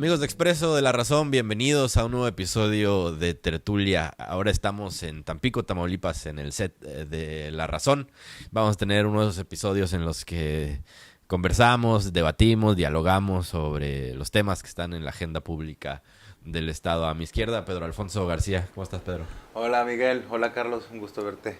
Amigos de Expreso de la Razón, bienvenidos a un nuevo episodio de Tertulia. Ahora estamos en Tampico, Tamaulipas, en el set de La Razón. Vamos a tener unos episodios en los que conversamos, debatimos, dialogamos sobre los temas que están en la agenda pública del Estado. A mi izquierda, Pedro Alfonso García. ¿Cómo estás, Pedro? Hola Miguel, hola Carlos, un gusto verte.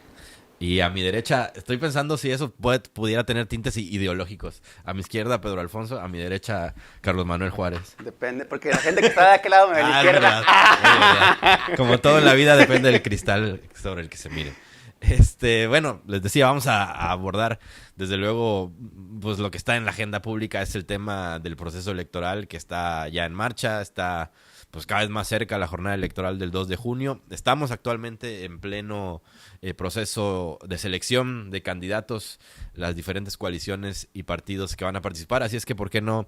Y a mi derecha, estoy pensando si eso pudiera tener tintes ideológicos. A mi izquierda, Pedro Alfonso. A mi derecha, Carlos Manuel Juárez. Depende, porque la gente que está de aquel lado me ve a la izquierda. Verdad. Como todo en la vida depende del cristal sobre el que se mire. Bueno, les decía, vamos a abordar, desde luego, pues lo que está en la agenda pública es el tema del proceso electoral que está ya en marcha, está pues cada vez más cerca la jornada electoral del 2 de junio. Estamos actualmente en pleno proceso de selección de candidatos, las diferentes coaliciones y partidos que van a participar, así es que ¿por qué no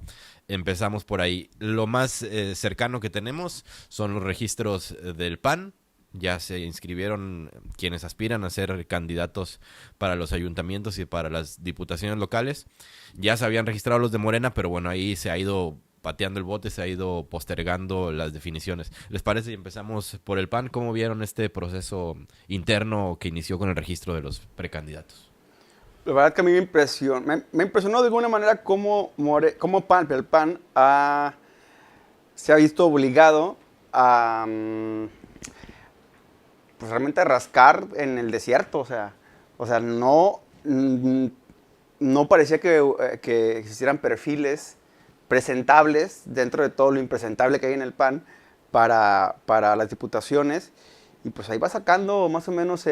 empezamos por ahí? Lo más cercano que tenemos son los registros del PAN. Ya se inscribieron quienes aspiran a ser candidatos para los ayuntamientos y para las diputaciones locales. Ya se habían registrado los de Morena, pero bueno, ahí se ha ido pateando el bote, se ha ido postergando las definiciones. ¿Les parece? Y empezamos por el PAN. ¿Cómo vieron este proceso interno que inició con el registro de los precandidatos? La verdad que a mí me impresionó de alguna manera cómo el PAN se ha visto obligado a pues realmente a rascar en el desierto, o sea no parecía que existieran perfiles presentables dentro de todo lo impresentable que hay en el PAN para las diputaciones, y pues ahí va sacando más o menos pues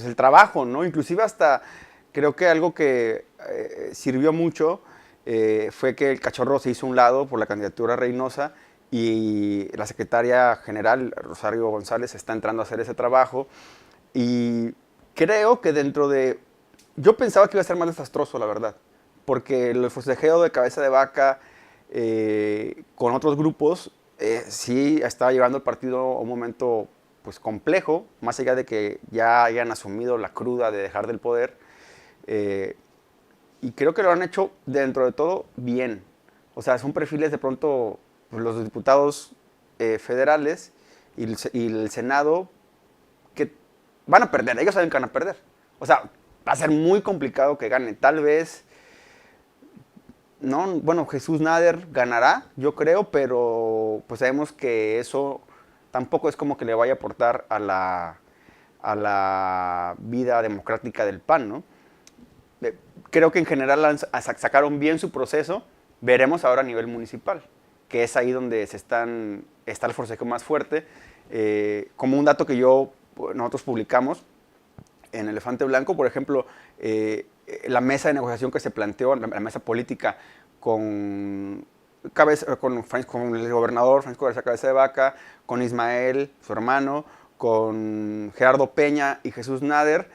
el trabajo, ¿no? Inclusive hasta creo que algo que sirvió mucho fue que el Cachorro se hizo a un lado por la candidatura Reynosa, y la secretaria general, Rosario González, está entrando a hacer ese trabajo. Y creo que yo pensaba que iba a ser más desastroso, la verdad, porque el forcejeo de Cabeza de Vaca con otros grupos sí estaba llevando el partido a un momento pues complejo, más allá de que ya hayan asumido la cruda de dejar del poder. Y creo que lo han hecho dentro de todo bien. O sea, son perfiles de pronto, pues, los diputados federales y el Senado, que van a perder, ellos saben que van a perder. O sea, va a ser muy complicado que ganen. Tal vez, no, bueno, Jesús Nader ganará, yo creo, pero pues sabemos que eso tampoco es como que le vaya a aportar a la vida democrática del PAN, ¿no? Creo que en general sacaron bien su proceso. Veremos ahora a nivel municipal, que es ahí donde está el forcejeo más fuerte. Como un dato que nosotros publicamos en Elefante Blanco, por ejemplo, la mesa de negociación que se planteó, la mesa política con el gobernador Francisco García Cabeza de Vaca, con Ismael, su hermano, con Gerardo Peña y Jesús Nader,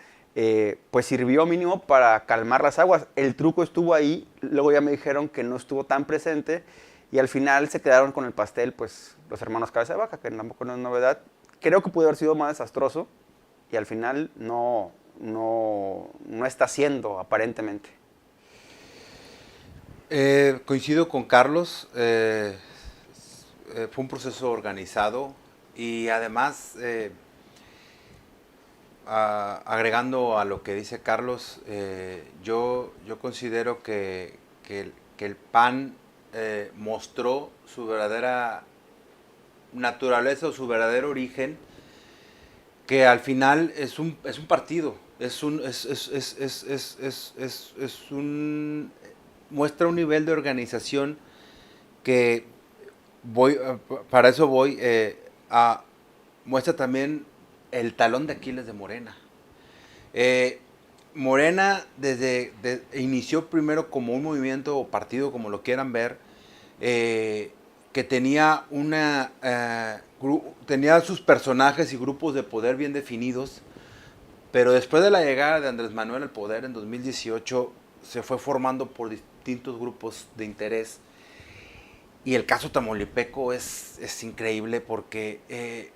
pues sirvió mínimo para calmar las aguas. El truco estuvo ahí, luego ya me dijeron que no estuvo tan presente, y al final se quedaron con el pastel pues los hermanos Cabeza de Vaca, que tampoco no es novedad. Creo que pudo haber sido más desastroso, y al final no está siendo, aparentemente. Coincido con Carlos, fue un proceso organizado y además, agregando a lo que dice Carlos, yo considero que el PAN mostró su verdadera naturaleza o su verdadero origen, que al final es un partido, muestra un nivel de organización que para eso voy, muestra también el talón de Aquiles de Morena. Morena inició primero como un movimiento o partido, como lo quieran ver, que tenía tenía sus personajes y grupos de poder bien definidos, pero después de la llegada de Andrés Manuel al poder en 2018 se fue formando por distintos grupos de interés, y el caso tamaulipeco es increíble porque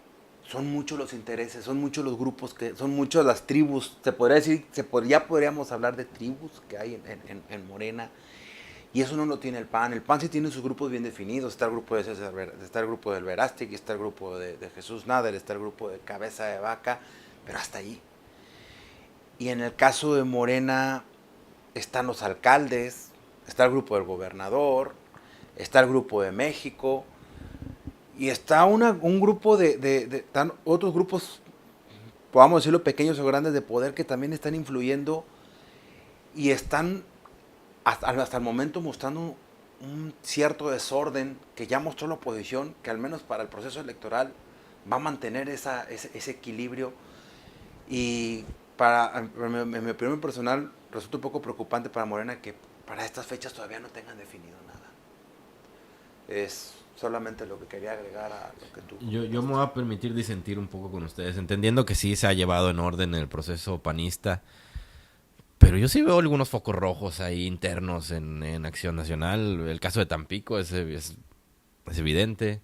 son muchos los intereses, son muchos los grupos, son muchas las tribus, se podría decir, ya podríamos hablar de tribus que hay en Morena, Y eso no lo tiene el PAN. El PAN sí tiene sus grupos bien definidos. Está el grupo de César, está el grupo del Verástegui, está el grupo de Jesús Nader, está el grupo de Cabeza de Vaca, pero hasta ahí. Y en el caso de Morena están los alcaldes, está el grupo del gobernador, está el grupo de México, y está un grupo están otros grupos, podamos decirlo, pequeños o grandes de poder que también están influyendo y están hasta el momento mostrando un cierto desorden que ya mostró la oposición, que al menos para el proceso electoral va a mantener ese equilibrio. Y en mi opinión personal resulta un poco preocupante para Morena que para estas fechas todavía no tengan definido nada. Es solamente lo que quería agregar a lo que tú... Yo me voy a permitir disentir un poco con ustedes, entendiendo que sí se ha llevado en orden el proceso panista, pero yo sí veo algunos focos rojos ahí internos en Acción Nacional. El caso de Tampico es evidente.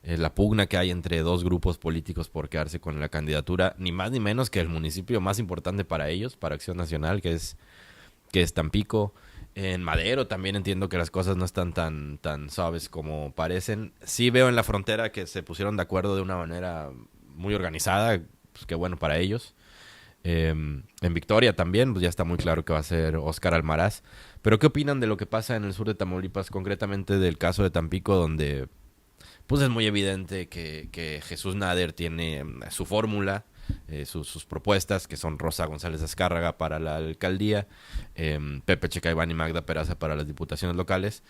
La pugna que hay entre dos grupos políticos por quedarse con la candidatura, ni más ni menos que el municipio más importante para ellos, para Acción Nacional, que es Tampico. En Madero también entiendo que las cosas no están tan suaves como parecen. Sí veo en la frontera que se pusieron de acuerdo de una manera muy organizada, pues qué bueno para ellos. En Victoria también, pues ya está muy claro que va a ser Óscar Almaraz. Pero ¿qué opinan de lo que pasa en el sur de Tamaulipas, concretamente del caso de Tampico, donde pues es muy evidente que Jesús Nader tiene su fórmula, sus propuestas, que son Rosa González Azcárraga para la alcaldía, Pepe Checaibán y Magda Peraza para las diputaciones locales,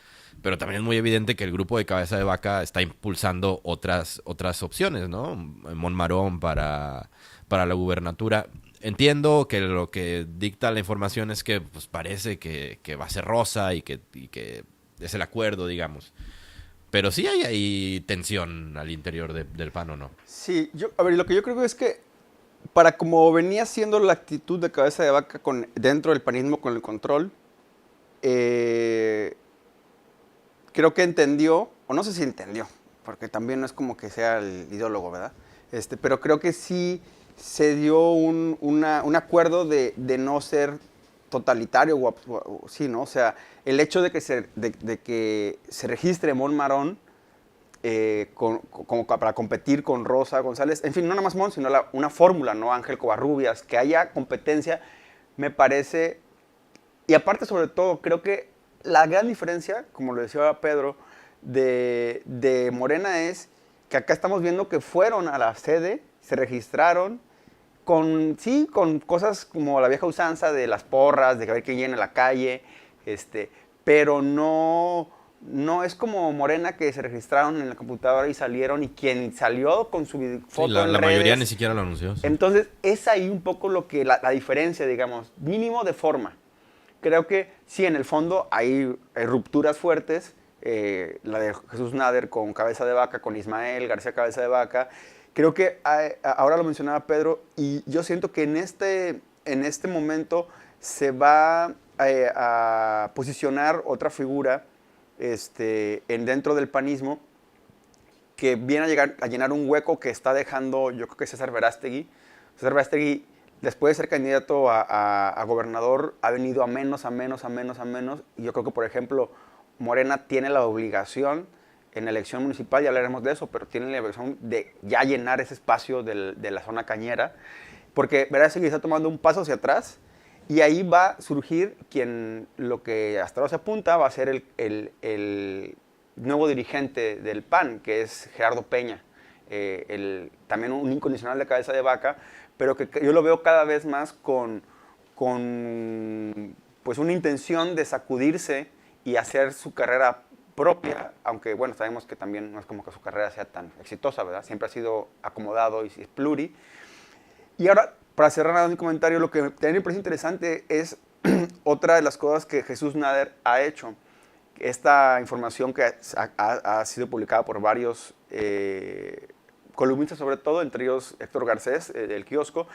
pero también es muy evidente que el grupo de Cabeza de Vaca está impulsando otras opciones, ¿no? Mon Marón para la gubernatura. Entiendo que lo que dicta la información es que pues parece que va a ser Rosa y que es el acuerdo, digamos. Pero sí hay ahí tensión al interior del PAN, ¿o no? Sí, lo que yo creo es que para como venía siendo la actitud de Cabeza de Vaca dentro del panismo con el control, creo que entendió, o no sé si entendió, porque también no es como que sea el ideólogo, ¿verdad? Pero creo que sí se dio un acuerdo de no ser totalitario, sí, ¿no? O sea, el hecho de que se registre Mon Marón como para competir con Rosa González, en fin, no nada más Mon, sino una fórmula, ¿no? Ángel Covarrubias, que haya competencia, me parece, y aparte sobre todo, creo que la gran diferencia, como lo decía Pedro, de Morena es que acá estamos viendo que fueron a la sede, se registraron, con cosas como la vieja usanza de las porras, de ver quién llena la calle, pero no es como Morena que se registraron en la computadora y salieron, y quien salió con su foto sí, en la redes, mayoría ni siquiera lo anunció. Sí. Entonces, es ahí un poco lo que la diferencia, digamos, mínimo de forma. Creo que sí, en el fondo hay rupturas fuertes, la de Jesús Nader con Cabeza de Vaca, con Ismael García Cabeza de Vaca. Creo que ahora lo mencionaba Pedro, y yo siento que en este momento se va a posicionar otra figura dentro del panismo que viene a llenar un hueco que está dejando, yo creo que César Verástegui. César Verástegui, después de ser candidato a gobernador, ha venido a menos. Y yo creo que, por ejemplo, Morena tiene la obligación en la elección municipal, ya hablaremos de eso, pero tienen la obligación de ya llenar ese espacio de la zona cañera, porque Verástegui está tomando un paso hacia atrás, y ahí va a surgir lo que hasta ahora se apunta, va a ser el nuevo dirigente del PAN, que es Gerardo Peña, también un incondicional de Cabeza de Vaca, pero que yo lo veo cada vez más con pues una intención de sacudirse y hacer su carrera propia, aunque bueno, sabemos que también no es como que su carrera sea tan exitosa, ¿verdad? Siempre ha sido acomodado y es pluri. Y ahora, para cerrar mi comentario, lo que también me parece interesante es otra de las cosas que Jesús Nader ha hecho. Esta información que ha sido publicada por varios columnistas, sobre todo, entre ellos Héctor Garcés, del Kiosco,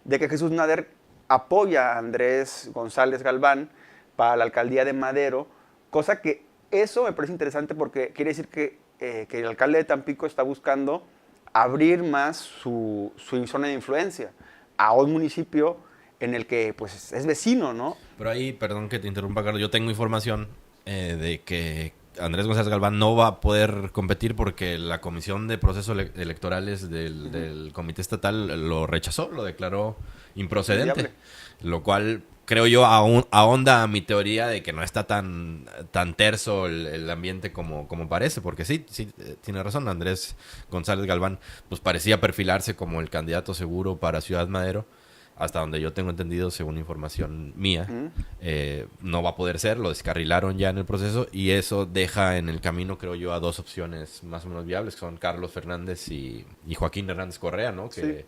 de que Jesús Nader apoya a Andrés González Galván para la alcaldía de Madero, cosa que eso me parece interesante porque quiere decir que el alcalde de Tampico está buscando abrir más su zona de influencia a un municipio en el que pues es vecino, ¿no? Pero ahí, perdón que te interrumpa, Carlos, yo tengo información de que Andrés González Galván no va a poder competir porque la Comisión de Procesos Electorales del Comité Estatal lo rechazó, lo declaró improcedente, Inviable. lo cual creo yo ahonda a mi teoría de que no está tan terso el ambiente como parece, porque sí, tiene razón, Andrés González Galván pues parecía perfilarse como el candidato seguro para Ciudad Madero, hasta donde yo tengo entendido, según información mía, no va a poder ser, lo descarrilaron ya en el proceso y eso deja en el camino, creo yo, a dos opciones más o menos viables, que son Carlos Fernández y Joaquín Hernández Correa, ¿no? Sí.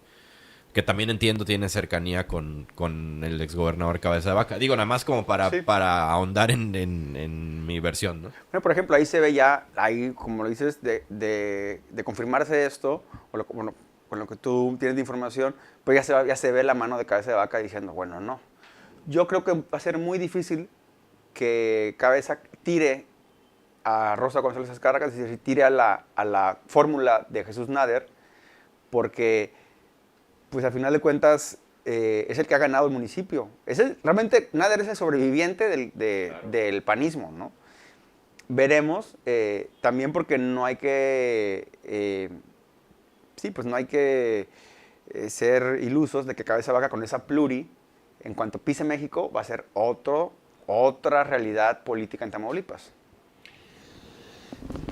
Que también entiendo tiene cercanía con el exgobernador Cabeza de Vaca. Digo, nada más como Sí. para ahondar en mi versión, ¿no? Bueno, por ejemplo, ahí se ve ya, ahí, como lo dices, de confirmarse esto, bueno, con lo que tú tienes de información, pues ya se ve la mano de Cabeza de Vaca diciendo, bueno, no. Yo creo que va a ser muy difícil que Cabeza tire a Rosa González Azcárraga, es decir, tire a la fórmula de Jesús Nader, porque, pues al final de cuentas, es el que ha ganado el municipio. Realmente Nader es el sobreviviente del panismo, ¿no? Veremos, también porque no hay que, sí, pues no hay que ser ilusos de que Cabeza de Vaca con esa pluri, en cuanto pise México, va a ser otra realidad política en Tamaulipas.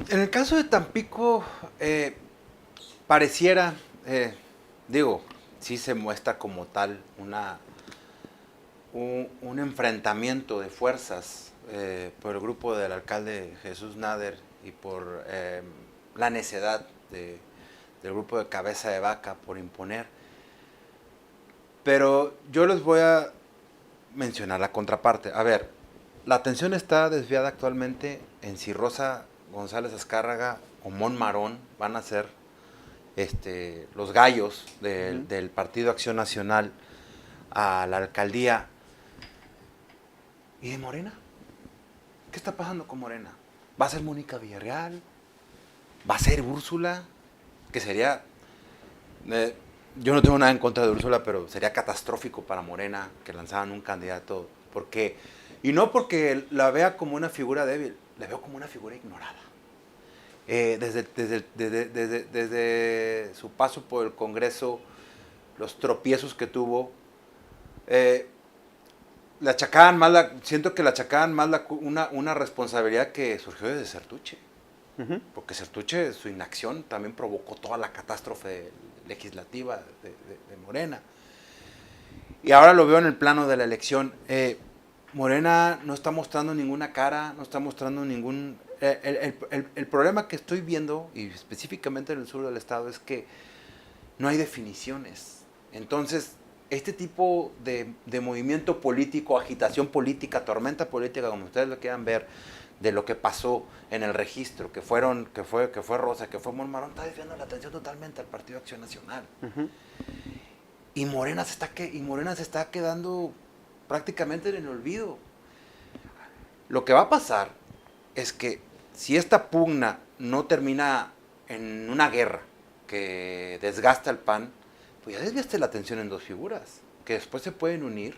En el caso de Tampico, pareciera, digo, sí se muestra como tal un enfrentamiento de fuerzas por el grupo del alcalde Jesús Nader y por la necedad del grupo de Cabeza de Vaca por imponer. Pero yo les voy a mencionar la contraparte. A ver, la atención está desviada actualmente en si Rosa González Azcárraga o Mon Marón van a ser los gallos del Partido Acción Nacional a la alcaldía. ¿Y de Morena? ¿Qué está pasando con Morena? ¿Va a ser Mónica Villarreal? ¿Va a ser Úrsula? Que sería... yo no tengo nada en contra de Úrsula, pero sería catastrófico para Morena que lanzaran un candidato. Porque, y no porque la vea como una figura débil, la veo como una figura ignorada. Desde su paso por el Congreso, los tropiezos que tuvo, le achacaban más siento que le achacaban más una responsabilidad que surgió desde Sertuche. Porque Sertuche, su inacción también provocó toda la catástrofe legislativa de Morena. Y ahora lo veo en el plano de la elección. Morena no está mostrando ninguna cara, no está mostrando ningún... El problema que estoy viendo, y específicamente en el sur del estado, es que no hay definiciones. Entonces, este tipo de movimiento político, agitación política, tormenta política, como ustedes lo quieran ver, de lo que pasó en el registro, que fue Rosa, que fue Mon Marón, está desviando la atención totalmente al Partido Acción Nacional. Y Morena se está quedando prácticamente en el olvido. Lo que va a pasar es que si esta pugna no termina en una guerra que desgasta el PAN, pues ya desviaste la atención en dos figuras, que después se pueden unir.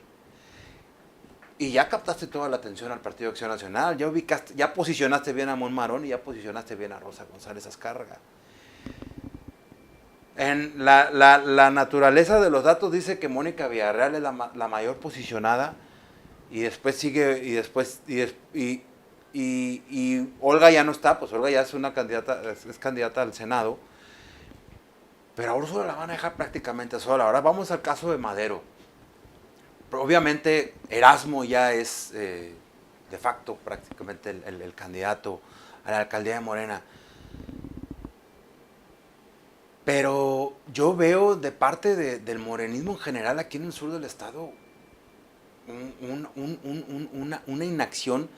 Y ya captaste toda la atención al Partido Acción Nacional, ya posicionaste bien a Mon Marón y ya posicionaste bien a Rosa González Azcárraga. En la naturaleza de los datos dice que Mónica Villarreal es la mayor posicionada y después sigue y Olga ya no está, pues Olga ya es una candidata, es candidata al Senado, pero a Úrsula la van a dejar prácticamente sola. Ahora vamos al caso de Madero. Obviamente Erasmo ya es de facto prácticamente el candidato a la alcaldía de Morena. Pero yo veo de parte del morenismo en general aquí en el sur del estado una inacción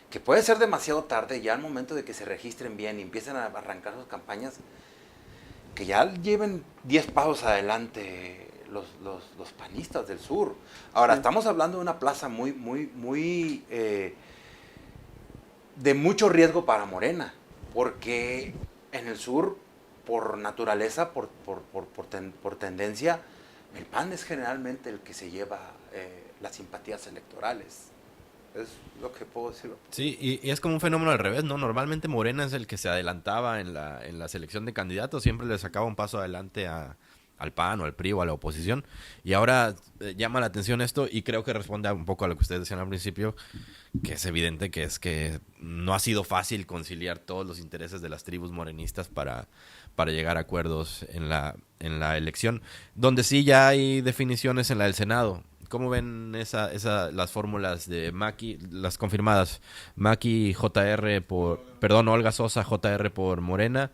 que puede ser demasiado tarde, ya al momento de que se registren bien y empiecen a arrancar sus campañas, que ya lleven 10 pasos adelante los panistas del sur. Ahora, estamos hablando de una plaza muy de mucho riesgo para Morena, porque en el sur, por naturaleza, por tendencia, el PAN es generalmente el que se lleva las simpatías electorales. Es lo que puedo decir. Sí, y es como un fenómeno al revés, ¿no? Normalmente Morena es el que se adelantaba en la selección de candidatos, siempre le sacaba un paso adelante al PAN o al PRI o a la oposición. Y ahora llama la atención esto y creo que responde un poco a lo que ustedes decían al principio, que es evidente que es que no ha sido fácil conciliar todos los intereses de las tribus morenistas para llegar a acuerdos en la elección, donde sí ya hay definiciones en la del Senado. ¿Cómo ven las fórmulas de Maki, las confirmadas? Maki JR Olga Sosa JR por Morena,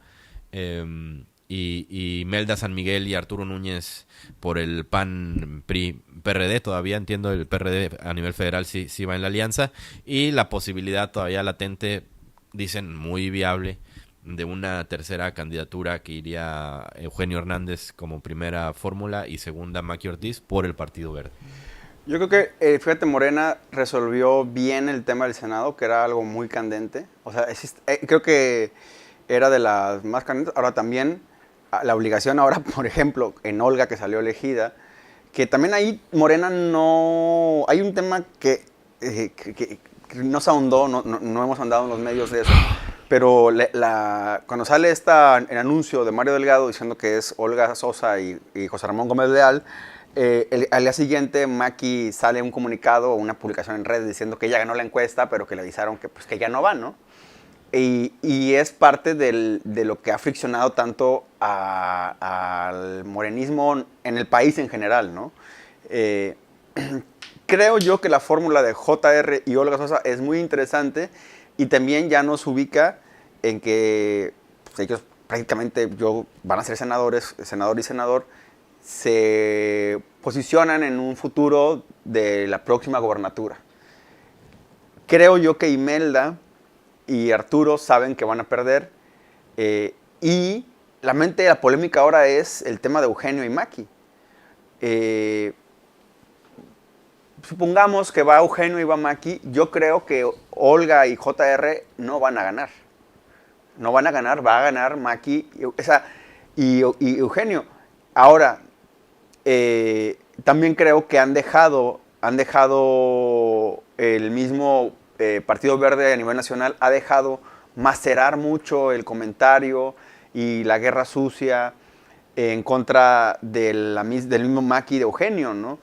y Melda San Miguel y Arturo Núñez por el PAN PRI PRD. Todavía entiendo, el PRD a nivel federal sí va en la alianza, y la posibilidad todavía latente, dicen muy viable, de una tercera candidatura que iría Eugenio Hernández como primera fórmula y segunda Maki Ortiz por el Partido Verde. Yo creo que, fíjate, Morena resolvió bien el tema del Senado, que era algo muy candente. O sea, creo que era de las más candentes. Ahora también, la obligación ahora, por ejemplo, en Olga, que salió elegida, que también ahí Morena no... Hay un tema que no se ahondó, no hemos ahondado en los medios de eso, pero cuando sale el anuncio de Mario Delgado diciendo que es Olga Sosa y José Ramón Gómez Leal, al día siguiente Maki sale un comunicado o una publicación en redes diciendo que ella ganó la encuesta, pero que le avisaron que, pues, que ya no va, ¿no? Y es parte de lo que ha friccionado tanto al morenismo en el país en general, ¿no? Creo yo que la fórmula de JR y Olga Sosa es muy interesante y también ya nos ubica en que pues, ellos prácticamente van a ser senador y senador, se posicionan en un futuro de la próxima gobernatura. Creo yo que Imelda y Arturo saben que van a perder, y la polémica ahora es el tema de Eugenio y Maki. Supongamos que va Eugenio y va Maki, yo creo que Olga y JR no van a ganar. No van a ganar, va a ganar Maki y Eugenio. Ahora, también creo que han dejado el mismo Partido Verde a nivel nacional, ha dejado macerar mucho el comentario y la guerra sucia en contra del mismo Maki de Eugenio, ¿no?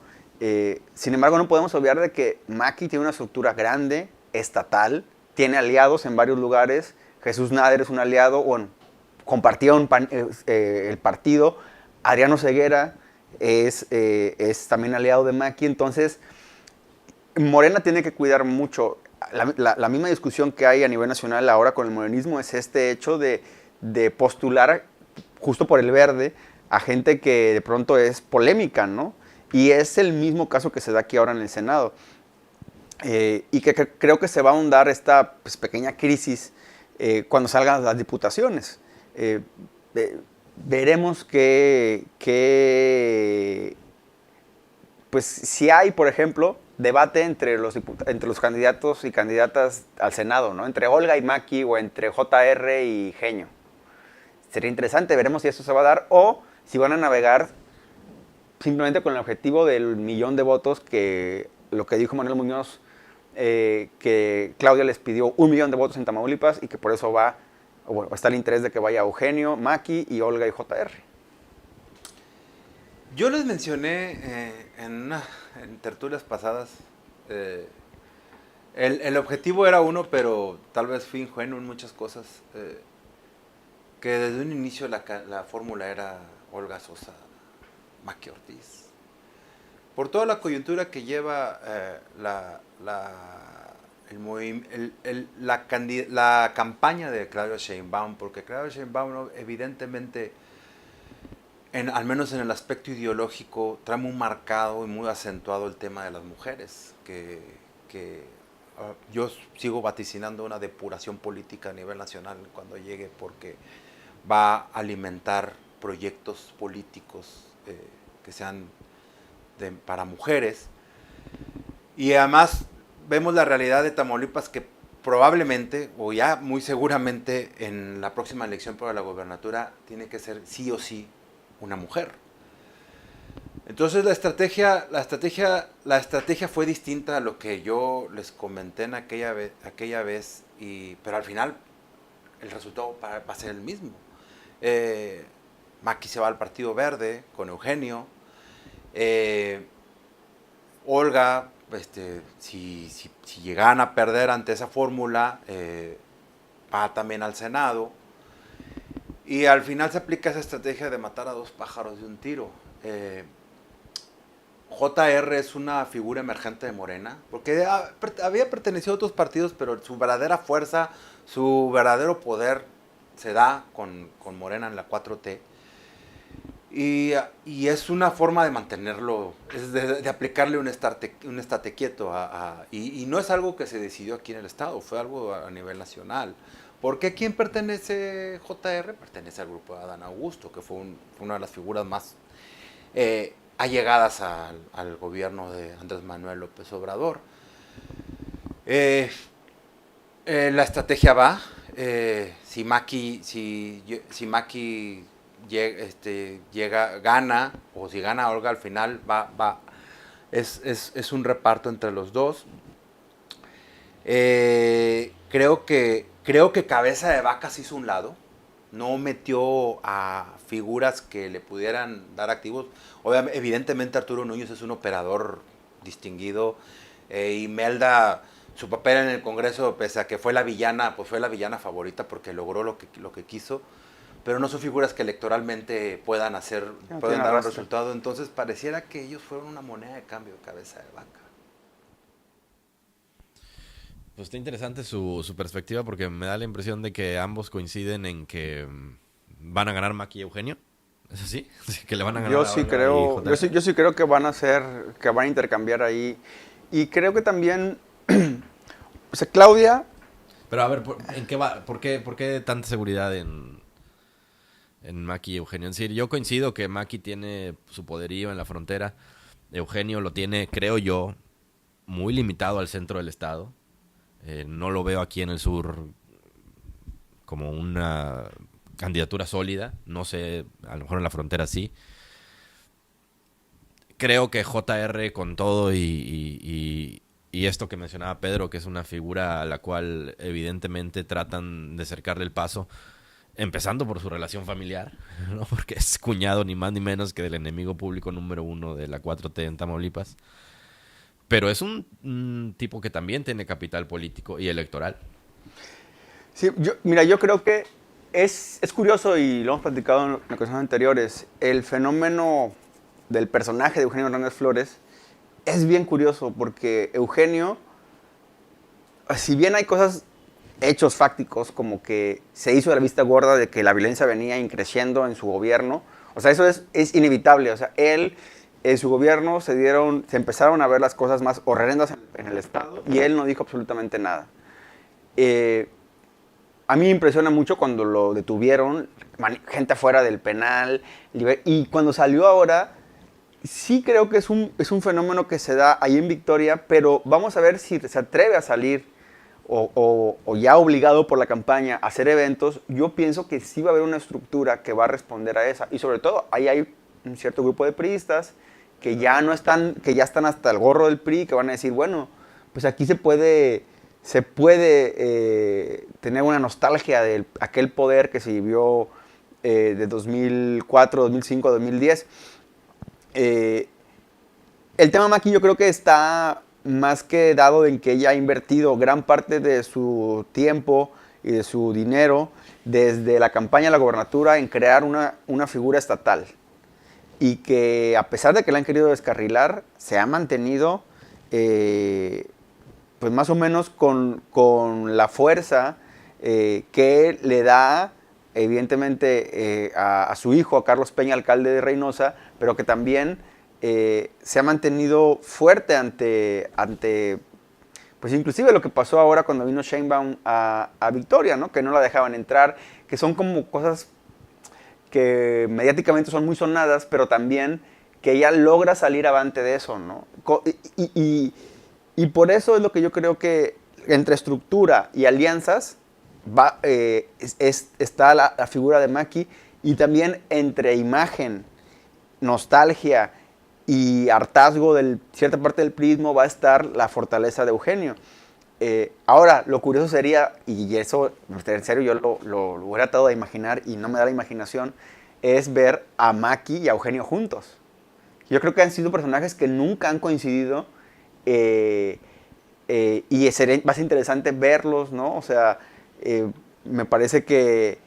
Sin embargo, no podemos olvidar de que Maki tiene una estructura grande, estatal, tiene aliados en varios lugares. Jesús Nader es un aliado, bueno, compartieron el partido. Adriano Ceguera es también aliado de Maki. Entonces, Morena tiene que cuidar mucho. La misma discusión que hay a nivel nacional ahora con el morenismo es este hecho de postular justo por el verde a gente que de pronto es polémica, ¿no? Y es el mismo caso que se da aquí ahora en el Senado. Y que creo que se va a ahondar esta pues, pequeña crisis cuando salgan las diputaciones. Veremos que pues si hay, por ejemplo, debate entre los candidatos y candidatas al Senado, ¿no? Entre Olga y Maki o entre JR y Genio. Sería interesante, veremos si eso se va a dar o si van a navegar simplemente con el objetivo del 1,000,000 de votos, que lo que dijo Manuel Muñoz, que Claudia les pidió 1,000,000 de votos en Tamaulipas y que por eso está el interés de que vaya Eugenio, Maki y Olga y JR. Yo les mencioné en tertulias pasadas, el objetivo era uno, pero tal vez fui ingenuo en muchas cosas, que desde un inicio la fórmula era Olga Sosa, Maki Ortiz. Por toda la coyuntura que lleva la campaña de Claudia Sheinbaum, porque Claudia Sheinbaum evidentemente, al menos en el aspecto ideológico, trae muy marcado y muy acentuado el tema de las mujeres, que yo sigo vaticinando una depuración política a nivel nacional cuando llegue, porque va a alimentar proyectos políticos que sean para mujeres. Y además vemos la realidad de Tamaulipas, que probablemente, o ya muy seguramente, en la próxima elección para la gobernatura tiene que ser sí o sí una mujer. Entonces la estrategia fue distinta a lo que yo les comenté en aquella vez, pero al final el resultado va a ser el mismo. Maki se va al Partido Verde con Eugenio. Olga, si llegan a perder ante esa fórmula, va también al Senado. Y al final se aplica esa estrategia de matar a dos pájaros de un tiro. JR es una figura emergente de Morena, porque había pertenecido a otros partidos, pero su verdadera fuerza, su verdadero poder se da con Morena en la 4T. Y es una forma de mantenerlo, es de aplicarle un estate quieto. Y no es algo que se decidió aquí en el Estado, fue algo a nivel nacional. ¿Por qué quién pertenece JR? Pertenece al grupo de Adán Augusto, que fue una de las figuras más allegadas al gobierno de Andrés Manuel López Obrador. La estrategia va, si Maki gana, o si gana Olga al final, es un reparto entre los dos. Creo que Cabeza de Vaca se hizo un lado, no metió a figuras que le pudieran dar activos. Obviamente, evidentemente Arturo Núñez es un operador distinguido, Imelda, su papel en el Congreso, pese a que fue la villana, pues fue la villana favorita porque logró lo que quiso, pero no son figuras que electoralmente puedan dar un resultado. Entonces pareciera que ellos fueron una moneda de cambio de Cabeza de Vaca. Pues está interesante su perspectiva, porque me da la impresión de que ambos coinciden en que van a ganar Maki y Eugenio. ¿Es así? Que le van a ganar. Yo sí creo que van a intercambiar ahí. Y creo que también, o sea, Claudia. Pero a ver, ¿en qué va? ¿Por qué tanta seguridad en Maki y Eugenio? Es decir, yo coincido que Maki tiene su poderío en la frontera. Eugenio lo tiene, creo yo, muy limitado al centro del estado. No lo veo aquí en el sur como una candidatura sólida. No sé, a lo mejor en la frontera sí. Creo que JR, con todo y esto que mencionaba Pedro, que es una figura a la cual evidentemente tratan de cercarle el paso, empezando por su relación familiar, ¿no? Porque es cuñado ni más ni menos que del enemigo público número 1 de la 4T en Tamaulipas. Pero es un tipo que también tiene capital político y electoral. Sí, yo creo que es curioso, y lo hemos platicado en ocasiones anteriores, el fenómeno del personaje de Eugenio Hernández Flores es bien curioso, porque Eugenio, si bien hay hechos fácticos, como que se hizo de la vista gorda de que la violencia venía creciendo en su gobierno, o sea, eso es inevitable. O sea, en su gobierno se empezaron a ver las cosas más horrendas en el Estado, y él no dijo absolutamente nada. A mí me impresiona mucho cuando lo detuvieron, gente afuera del penal, y cuando salió ahora, sí creo que es un fenómeno que se da ahí en Victoria, pero vamos a ver si se atreve a salir, o ya obligado por la campaña a hacer eventos. Yo pienso que sí va a haber una estructura que va a responder a esa, y sobre todo ahí hay un cierto grupo de priistas que ya están hasta el gorro del PRI, que van a decir, bueno, pues aquí se puede tener una nostalgia de aquel poder que se vivió de 2004, 2005, 2010. El tema Maki, yo creo que está más que dado en que ella ha invertido gran parte de su tiempo y de su dinero desde la campaña a la gobernatura en crear una figura estatal, y que a pesar de que la han querido descarrilar, se ha mantenido pues más o menos con la fuerza que le da evidentemente a su hijo, a Carlos Peña, alcalde de Reynosa, pero que también se ha mantenido fuerte ante pues inclusive lo que pasó ahora cuando vino Sheinbaum a Victoria, ¿no? Que no la dejaban entrar, que son como cosas que mediáticamente son muy sonadas, pero también que ella logra salir avante de eso, ¿no? Y por eso es lo que yo creo que entre estructura y alianzas está la figura de Maki, y también entre imagen, nostalgia y hartazgo de cierta parte del prismo va a estar la fortaleza de Eugenio. Ahora, lo curioso sería, y eso, en serio, yo lo hubiera tratado de imaginar y no me da la imaginación, es ver a Maki y a Eugenio juntos. Yo creo que han sido personajes que nunca han coincidido y va a ser interesante verlos, ¿no? O sea, me parece que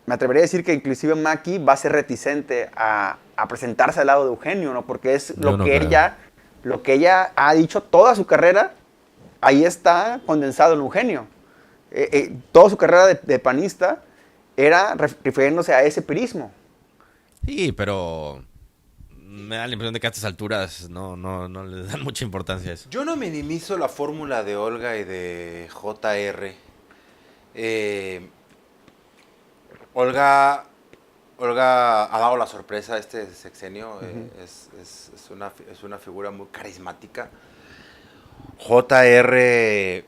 me atrevería a decir que inclusive Maki va a ser reticente a presentarse al lado de Eugenio, ¿no? Porque es lo que ella ha dicho toda su carrera, ahí está condensado en Eugenio. Toda su carrera de panista era refiriéndose a ese prismo. Sí, pero me da la impresión de que a estas alturas no le dan mucha importancia a eso. Yo no minimizo la fórmula de Olga y de JR. Olga ha dado la sorpresa este sexenio. Es una figura muy carismática. JR,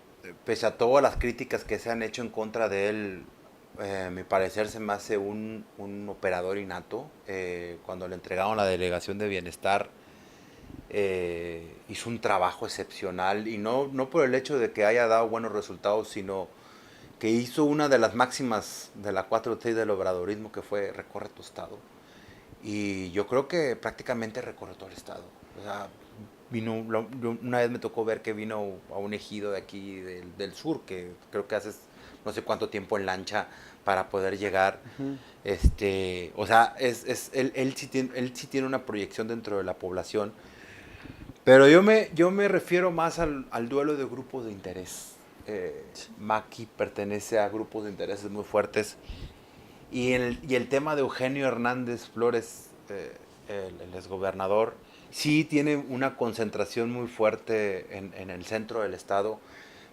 pese a todas las críticas que se han hecho en contra de él, mi parecer se me hace un operador innato. Cuando le entregaron la delegación de bienestar, hizo un trabajo excepcional, y no por el hecho de que haya dado buenos resultados, sino que hizo una de las máximas de la 4T del obradorismo, que fue recorre tu estado. Y yo creo que prácticamente recorre todo el estado. O sea, una vez me tocó ver que vino a un ejido de aquí del sur, que creo que haces no sé cuánto tiempo en lancha para poder llegar. O sea, él sí tiene una proyección dentro de la población. Pero yo me refiero más al duelo de grupos de interés. Maki pertenece a grupos de intereses muy fuertes. Y el tema de Eugenio Hernández Flores, el exgobernador, sí tiene una concentración muy fuerte en el centro del estado.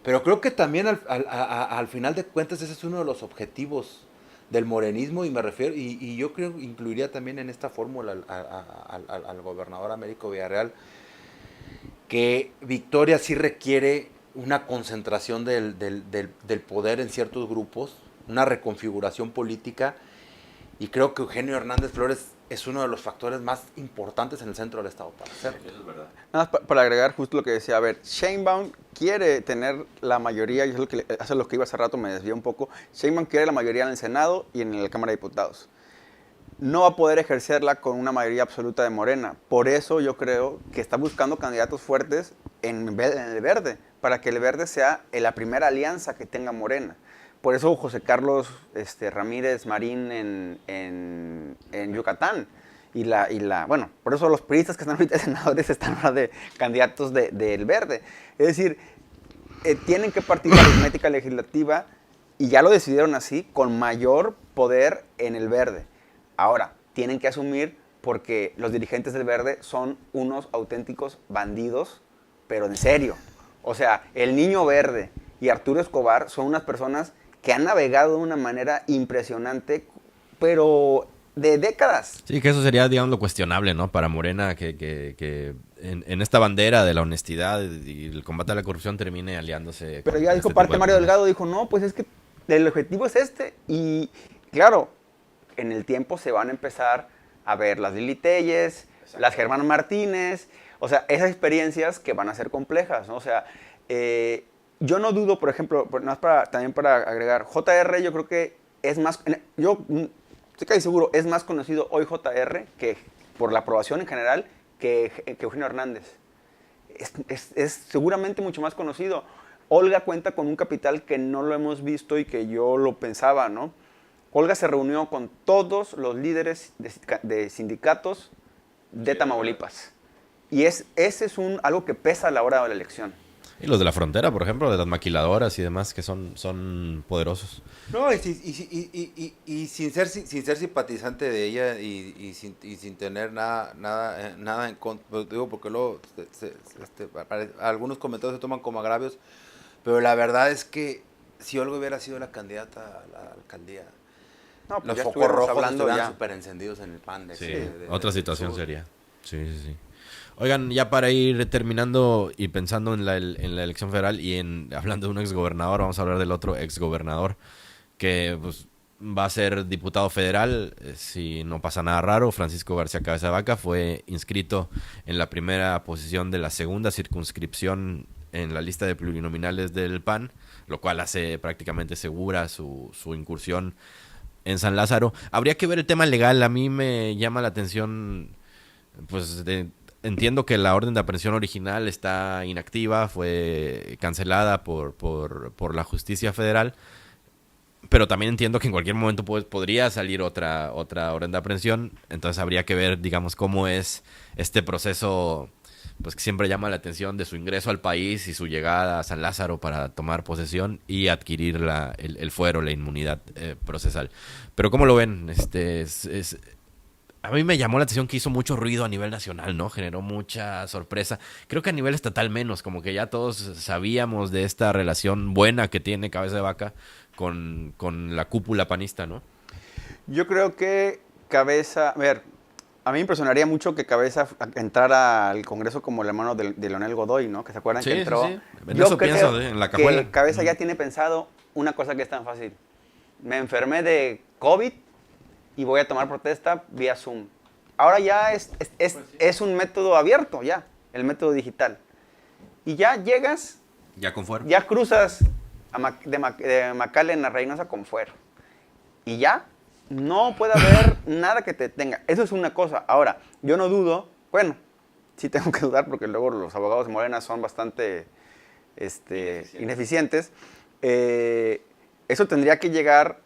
Pero creo que también al final de cuentas ese es uno de los objetivos del morenismo, y me refiero, y yo creo que incluiría también en esta fórmula al gobernador Américo Villarreal, que Victoria sí requiere una concentración del poder en ciertos grupos, una reconfiguración política, y creo que Eugenio Hernández Flores es uno de los factores más importantes en el centro del estado para hacerlo. Eso es verdad. Nada más para agregar justo lo que decía, a ver, Sheinbaum quiere tener la mayoría, y es lo que hace lo que iba hace rato, me desvió un poco. Sheinbaum quiere la mayoría en el Senado y en la Cámara de Diputados. No va a poder ejercerla con una mayoría absoluta de Morena. Por eso yo creo que está buscando candidatos fuertes en el Verde, para que el Verde sea la primera alianza que tenga Morena. Por eso José Carlos Ramírez Marín en Yucatán. Bueno, por eso los priistas que están ahorita senadores están ahora de candidatos del Verde. Es decir, tienen que partir la aritmética legislativa, y ya lo decidieron así, con mayor poder en el Verde. Ahora, tienen que asumir, porque los dirigentes del Verde son unos auténticos bandidos, pero en serio. O sea, el Niño Verde y Arturo Escobar son unas personas que han navegado de una manera impresionante, pero de décadas. Sí, que eso sería, digamos, lo cuestionable, ¿no? Para Morena, que en esta bandera de la honestidad y el combate a la corrupción termine aliándose. Pero ya dijo parte Mario Delgado, dijo, no, pues es que el objetivo es este. Y claro, en el tiempo se van a empezar a ver las Lili Telles, las Germán Martínez, o sea, esas experiencias que van a ser complejas, ¿no? O sea, yo no dudo, por ejemplo, también para agregar, JR yo creo que es más, yo estoy casi seguro, es más conocido hoy JR que por la aprobación en general que Eugenio Hernández. Es seguramente mucho más conocido. Olga cuenta con un capital que no lo hemos visto y que yo lo pensaba, ¿no? Olga se reunió con todos los líderes de sindicatos de Tamaulipas. Y ese es algo que pesa a la hora de la elección. Y los de la frontera, por ejemplo, de las maquiladoras y demás, que son poderosos. No, y sin ser simpatizante de ella y sin tener nada en contra, digo, porque luego algunos comentarios se toman como agravios, pero la verdad es que si Olga hubiera sido la candidata a la alcaldía, no, pues los ya focos rojos hablando estuvieran ya súper encendidos en el PAN. Otra situación sería. Sí. Oigan, ya para ir terminando y pensando en la elección federal y hablando de un exgobernador, vamos a hablar del otro exgobernador que pues va a ser diputado federal, si no pasa nada raro. Francisco García Cabeza de Vaca fue inscrito en la primera posición de la segunda circunscripción en la lista de plurinominales del PAN, lo cual hace prácticamente segura su incursión en San Lázaro. Habría que ver el tema legal. A mí me llama la atención, pues entiendo que la orden de aprehensión original está inactiva, fue cancelada por la justicia federal, pero también entiendo que en cualquier momento podría salir otra orden de aprehensión. Entonces habría que ver, digamos, cómo es este proceso, pues que siempre llama la atención, de su ingreso al país y su llegada a San Lázaro para tomar posesión y adquirir el fuero, la inmunidad procesal. Pero ¿cómo lo ven? A mí me llamó la atención que hizo mucho ruido a nivel nacional, ¿no? Generó mucha sorpresa. Creo que a nivel estatal menos, como que ya todos sabíamos de esta relación buena que tiene Cabeza de Vaca con la cúpula panista, ¿no? Yo creo que Cabeza, a ver, a mí me impresionaría mucho que Cabeza entrara al Congreso como el hermano de Leonel Godoy, ¿no? Que se acuerdan que entró. Sí. En eso pienso, en la cajuela. Que Cabeza ya tiene pensado una cosa que es tan fácil. Me enfermé de COVID y voy a tomar protesta vía Zoom. Ahora ya es un método abierto, ya, el método digital. Y ya llegas, Ya con fuero. ya cruzas de McAllen a Reynosa con fuero. Y ya no puede haber nada que te tenga. Eso es una cosa. Ahora, yo no dudo, bueno, sí tengo que dudar porque luego los abogados de Morena son bastante ineficientes. Eso tendría que llegar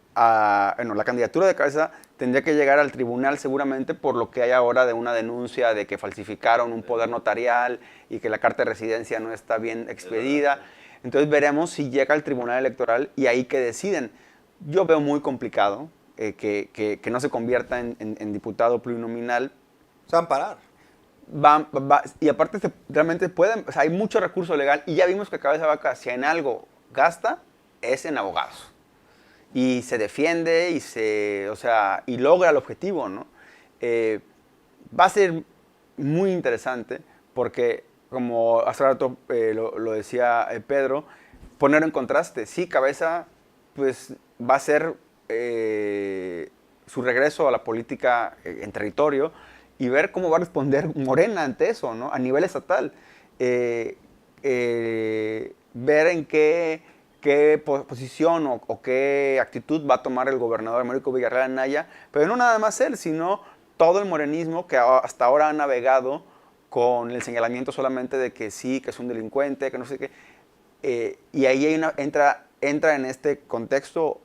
bueno, la candidatura de Cabeza tendría que llegar al tribunal seguramente por lo que hay ahora de una denuncia de que falsificaron un poder notarial y que la carta de residencia no está bien expedida. Entonces veremos si llega al tribunal electoral y ahí que deciden. Yo veo muy complicado que no se convierta en diputado plurinominal. Se van a parar. Y aparte realmente pueden, o sea, hay mucho recurso legal y ya vimos que Cabeza de Vaca, si en algo gasta, es en abogados. Y se defiende y logra el objetivo, ¿no? Va a ser muy interesante porque, como hace rato lo decía Pedro, poner en contraste. Sí, Cabeza pues va a ser su regreso a la política en territorio y ver cómo va a responder Morena ante eso, ¿no? A nivel estatal. Ver en qué posición o qué actitud va a tomar el gobernador Américo Villarreal Anaya, pero no nada más él, sino todo el morenismo que hasta ahora ha navegado con el señalamiento solamente de que sí, que es un delincuente, que no sé qué. Y ahí entra en este contexto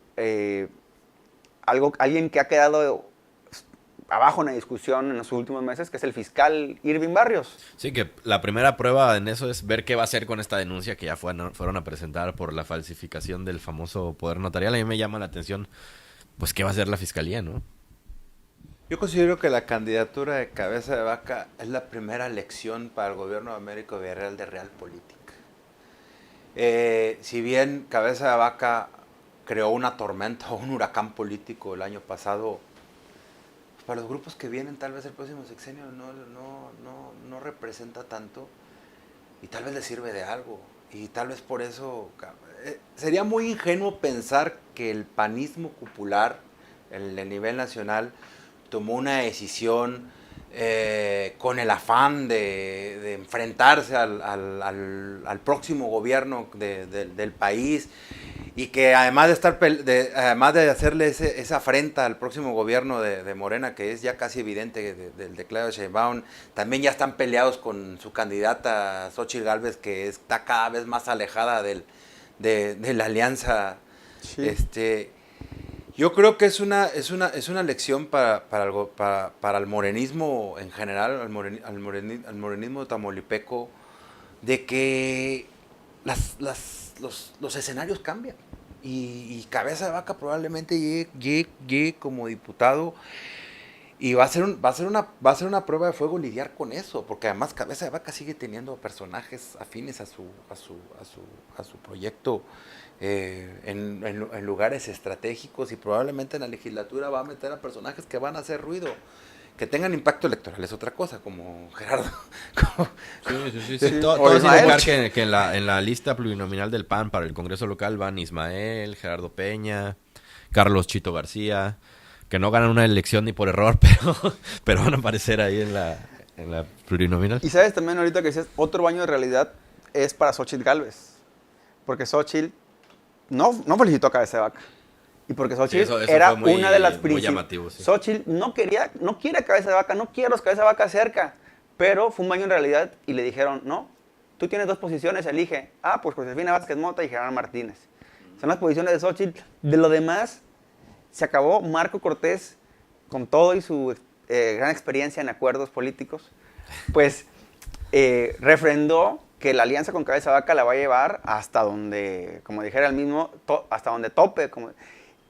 alguien que ha quedado abajo en la discusión en los últimos meses, que es el fiscal Irving Barrios. Sí, que la primera prueba en eso es ver qué va a hacer con esta denuncia que ya fueron a presentar por la falsificación del famoso poder notarial. A mí me llama la atención, pues, qué va a hacer la fiscalía, ¿no? Yo considero que la candidatura de Cabeza de Vaca es la primera lección para el gobierno de Américo Villarreal de realpolitik. Si bien Cabeza de Vaca creó una tormenta o un huracán político el año pasado, para los grupos que vienen tal vez el próximo sexenio no representa tanto y tal vez les sirve de algo. Y tal vez por eso sería muy ingenuo pensar que el panismo popular en el nivel nacional tomó una decisión con el afán de enfrentarse al próximo gobierno del país, y que además de hacerle esa afrenta al próximo gobierno de Morena, que es ya casi evidente del declaro de Sheinbaum, también ya están peleados con su candidata Xóchitl Gálvez, que está cada vez más alejada de la alianza. Sí. Yo creo que es una lección para el morenismo en general, al morenismo tamaulipeco, de que los escenarios cambian. Y Cabeza de Vaca probablemente llegue como diputado, y va a ser una prueba de fuego lidiar con eso, porque además Cabeza de Vaca sigue teniendo personajes afines a su proyecto en lugares estratégicos, y probablemente en la legislatura va a meter a personajes que van a hacer ruido. Que tengan impacto electoral es otra cosa, como Gerardo. Sí. Todo es indicar que en la lista plurinominal del PAN para el Congreso local van Ismael, Gerardo Peña, Carlos Chito García, que no ganan una elección ni por error, pero van a aparecer ahí en la plurinominal. Y sabes también ahorita que decías, otro baño de realidad es para Xóchitl Gálvez. Porque Xóchitl no felicitó a Cabeza de Vaca. Y porque Xóchitl eso era fue muy- una de las muy principales. llamativo, sí. Xóchitl no quiere a Cabeza de Vaca, no quiere a los Cabeza de Vaca cerca. Pero fue un baño en realidad y le dijeron, no, tú tienes 2 posiciones, elige. Ah, pues Josefina Vázquez Mota y Gerardo Martínez. Son las posiciones de Xóchitl. De lo demás, se acabó. Marco Cortés, con todo y su gran experiencia en acuerdos políticos, pues refrendó que la alianza con Cabeza de Vaca la va a llevar hasta donde, como dijera el mismo, hasta donde tope.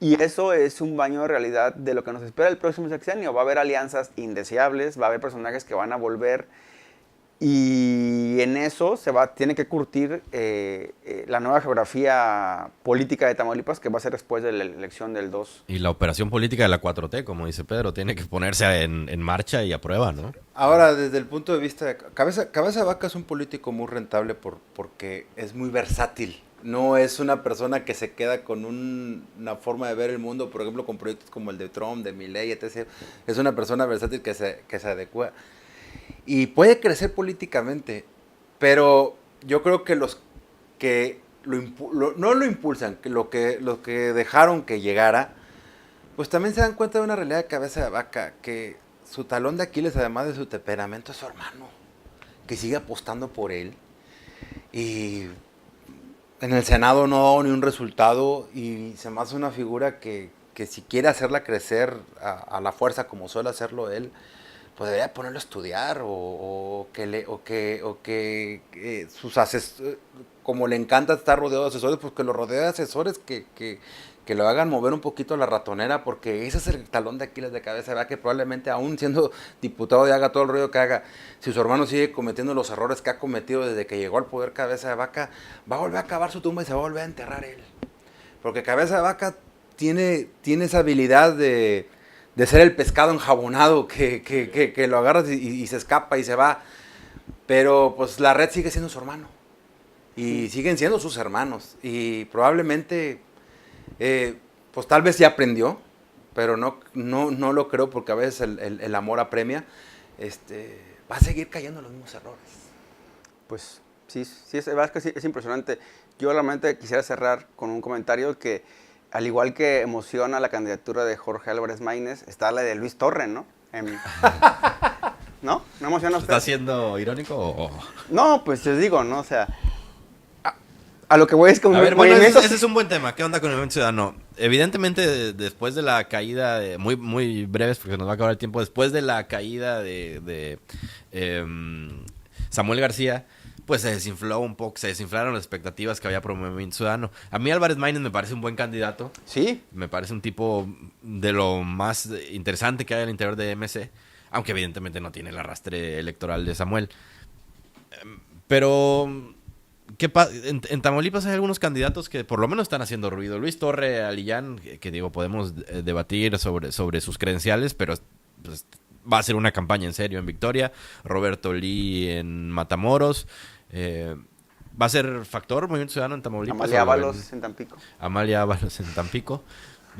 Y eso es un baño de realidad de lo que nos espera el próximo sexenio. Va a haber alianzas indeseables, va a haber personajes que van a volver. Y en eso tiene que curtir la nueva geografía política de Tamaulipas, que va a ser después de la elección del 2. Y la operación política de la 4T, como dice Pedro, tiene que ponerse en marcha y a prueba, ¿no? Ahora, desde el punto de vista de Cabeza de Vaca es un político muy rentable porque es muy versátil. No es una persona que se queda con una forma de ver el mundo, por ejemplo, con proyectos como el de Trump, de Milei, etc. Es una persona versátil que se adecua. Y puede crecer políticamente, pero yo creo que los que no lo impulsan, que los que dejaron que llegara, pues también se dan cuenta de una realidad de Cabeza de Vaca, que su talón de Aquiles, además de su temperamento, es su hermano, que sigue apostando por él. Y en el Senado no ha dado ni un resultado y se me hace una figura que si quiere hacerla crecer a la fuerza como suele hacerlo él, pues debería ponerlo a estudiar o que sus asesores, como le encanta estar rodeado de asesores, pues que lo rodee de asesores que lo hagan mover un poquito la ratonera, porque ese es el talón de Aquiles de Cabeza de Vaca, que probablemente aún siendo diputado y haga todo el ruido que haga, si su hermano sigue cometiendo los errores que ha cometido desde que llegó al poder Cabeza de Vaca, va a volver a cavar su tumba y se va a volver a enterrar él. Porque Cabeza de Vaca tiene esa habilidad de ser el pescado enjabonado que lo agarras y se escapa y se va. Pero pues la red sigue siendo su hermano. Y siguen siendo sus hermanos. Y probablemente, pues tal vez ya aprendió, pero no lo creo porque a veces el amor apremia. Va a seguir cayendo en los mismos errores. Pues sí, es impresionante. Yo realmente quisiera cerrar con un comentario que, al igual que emociona la candidatura de Jorge Álvarez Maínez, está la de Luis Torre, ¿no? ¿No? ¿No emociona a usted? ¿Está siendo irónico o...? No, pues les digo, ¿no? O sea, a lo que voy es que A ver, bueno, movimientos... ese es un buen tema. ¿Qué onda con el Movimiento Ciudadano? Evidentemente, después de la caída, muy, muy breves, porque nos va a acabar el tiempo, después de la caída de Samuel García, pues se desinfló un poco, se desinflaron las expectativas que había por el Movimiento Ciudadano. A mí Álvarez Maínez me parece un buen candidato. Sí. Me parece un tipo de lo más interesante que hay al interior de MC, aunque evidentemente no tiene el arrastre electoral de Samuel. Pero en Tamaulipas hay algunos candidatos que por lo menos están haciendo ruido. Luis Torre Alillán, que digo, podemos debatir sobre sus credenciales, pero pues, va a ser una campaña en serio en Victoria. Roberto Lee en Matamoros. ¿Va a ser factor Movimiento Ciudadano en Tamaulipas? Amalia Ábalos en Tampico. Amalia Ábalos en Tampico.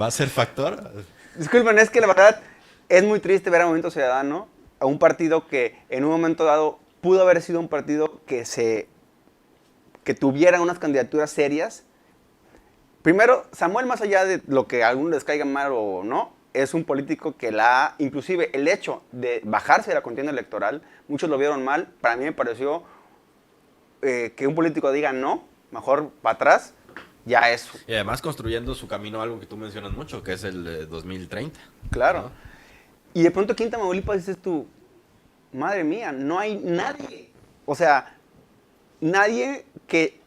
¿Va a ser factor? Disculpen, es que la verdad es muy triste ver a Movimiento Ciudadano, a un partido que en un momento dado pudo haber sido un partido que tuviera unas candidaturas serias. Primero, Samuel, más allá de lo que a algunos les caiga mal o no, es un político que inclusive el hecho de bajarse de la contienda electoral, muchos lo vieron mal. Para mí me pareció que un político diga no, mejor para atrás, ya es. Y además construyendo su camino, algo que tú mencionas mucho, que es el 2030. Claro. ¿No? Y de pronto aquí en Tamaulipas dices tú, madre mía, no hay nadie. O sea, nadie que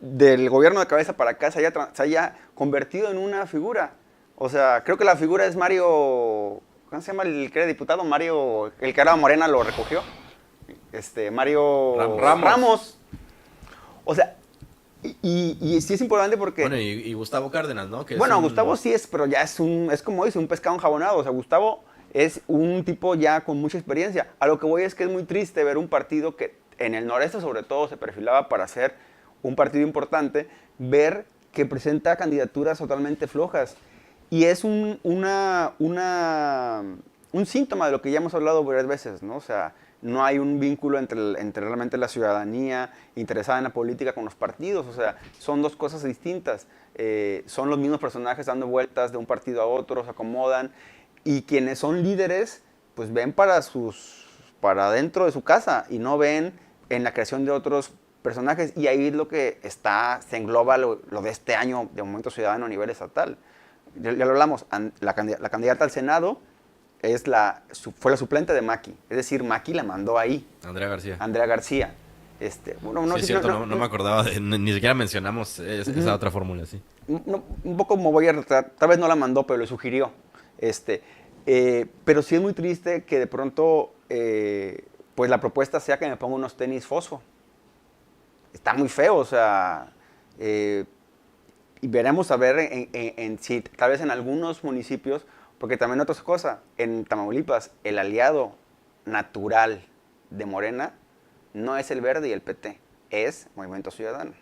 del gobierno de cabeza para acá se haya convertido en una figura. O sea, creo que la figura es Mario, ¿cómo se llama el que era diputado? Mario, el que era Morena lo recogió. Mario Ramos. O sea, y sí es importante porque... Bueno, y Gustavo Cárdenas, ¿no? Que bueno, Gustavo sí es, pero ya es como dice, un pescado enjabonado. O sea, Gustavo es un tipo ya con mucha experiencia. A lo que voy es que es muy triste ver un partido que en el noreste sobre todo se perfilaba para ser un partido importante, ver que presenta candidaturas totalmente flojas. Y es un síntoma de lo que ya hemos hablado varias veces, ¿no? O sea, no hay un vínculo entre realmente la ciudadanía interesada en la política con los partidos. O sea, son dos cosas distintas. Son los mismos personajes dando vueltas de un partido a otro, se acomodan. Y quienes son líderes, pues ven para dentro de su casa y no ven en la creación de otros personajes. Y ahí es lo que se engloba lo de este año de Movimiento Ciudadano a nivel estatal. Ya lo hablamos, la candidata al Senado fue la suplente de Maki. Es decir, Maki la mandó ahí. Andrea García. Bueno, no sí, sé es cierto, no me acordaba, ni siquiera mencionamos esa otra fórmula, sí. Un poco me voy a retratar, tal vez no la mandó, pero le sugirió. Pero sí es muy triste que de pronto pues la propuesta sea que me ponga unos tenis fosfo. Está muy feo, o sea, y veremos a ver si tal vez en algunos municipios, porque también otra cosa, en Tamaulipas el aliado natural de Morena no es el Verde y el PT, es Movimiento Ciudadano.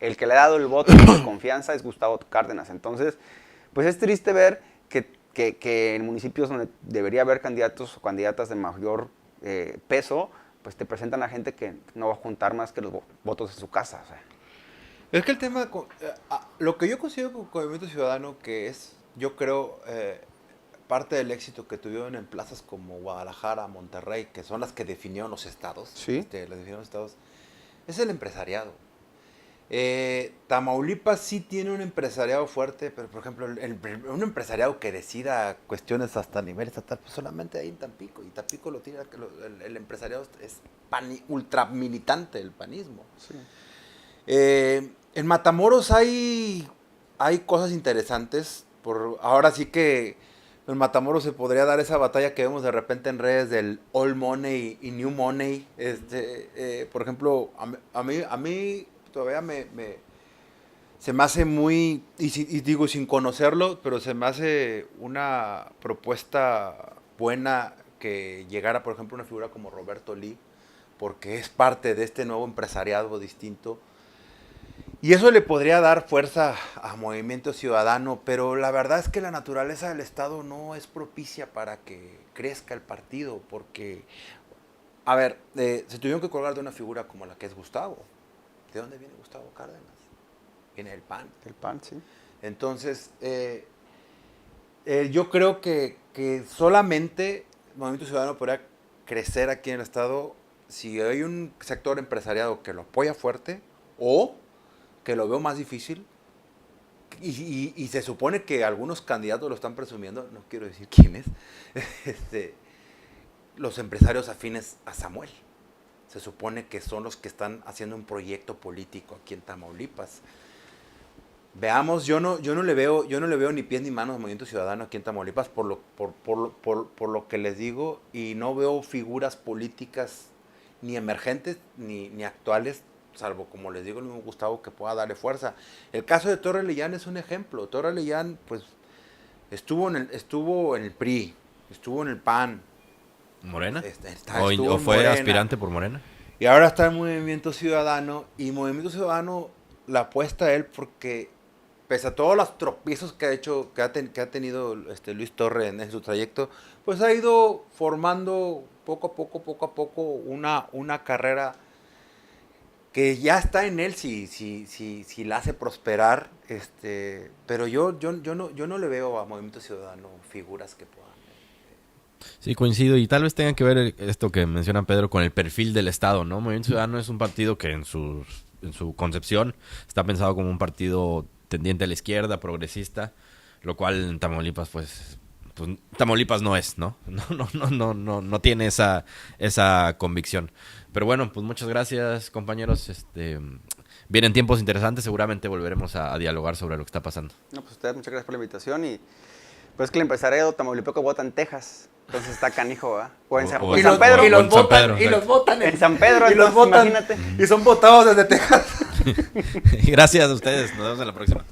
El que le ha dado el voto de confianza es Gustavo Cárdenas. Entonces, pues es triste ver que en municipios donde debería haber candidatos o candidatas de mayor peso, pues te presentan a gente que no va a juntar más que los votos de su casa. O sea. Es que el tema, lo que yo considero con Movimiento Ciudadano, que es, yo creo, parte del éxito que tuvieron en plazas como Guadalajara, Monterrey, que son las que definieron los estados, ¿Sí? las definieron los estados, es el empresariado. Tamaulipas sí tiene un empresariado fuerte, pero por ejemplo, un empresariado que decida cuestiones hasta a nivel estatal, pues solamente ahí en Tampico, y Tampico lo tiene, el empresariado es ultra militante del panismo. Sí. En Matamoros hay cosas interesantes, ahora sí que en Matamoros se podría dar esa batalla que vemos de repente en redes del old money y new money. Por ejemplo, a mí todavía se me hace muy, y digo sin conocerlo, pero se me hace una propuesta buena que llegara, por ejemplo, una figura como Roberto Lee, porque es parte de este nuevo empresariado distinto. Y eso le podría dar fuerza a Movimiento Ciudadano, pero la verdad es que la naturaleza del Estado no es propicia para que crezca el partido, porque, a ver, se tuvieron que colgar de una figura como la que es Gustavo. ¿De dónde viene Gustavo Cárdenas? Viene del PAN. Del PAN, sí. Entonces, yo creo que solamente Movimiento Ciudadano podría crecer aquí en el Estado si hay un sector empresariado que lo apoya fuerte o que lo veo más difícil. Y se supone que algunos candidatos lo están presumiendo, no quiero decir quiénes, los empresarios afines a Samuel. Se supone que son los que están haciendo un proyecto político aquí en Tamaulipas. Veamos, yo no le veo ni pies ni manos al Movimiento Ciudadano aquí en Tamaulipas por lo que les digo, y no veo figuras políticas ni emergentes ni actuales, salvo, como les digo, el mismo Gustavo, que pueda darle fuerza. El caso de Torre Lillán es un ejemplo. Torre Lillán, pues, estuvo en el PRI, estuvo en el PAN. ¿Morena? ¿O fue Morena, aspirante por Morena? y ahora está en Movimiento Ciudadano, y Movimiento Ciudadano la apuesta a él porque, pese a todos los tropiezos que ha tenido Luis Torre en su trayecto, pues ha ido formando poco a poco una carrera que ya está en él si la hace prosperar, pero yo no le veo a Movimiento Ciudadano figuras que puedan. Sí, coincido, y tal vez tenga que ver esto que menciona Pedro con el perfil del Estado, ¿no? Movimiento Ciudadano es un partido que en su concepción está pensado como un partido tendiente a la izquierda, progresista, lo cual en Tamaulipas, pues Tamaulipas no es, ¿no? No tiene esa convicción. Pero bueno, pues muchas gracias, compañeros. Vienen tiempos interesantes, seguramente volveremos a dialogar sobre lo que está pasando. No, pues ustedes, muchas gracias por la invitación. Y pues que el empresariado tamaulipeco vota en Texas. Entonces está canijo, ¿verdad? O en San Pedro. Y los votan en San Pedro, y los votan, imagínate. Y son votados desde Texas. Gracias a ustedes, nos vemos en la próxima.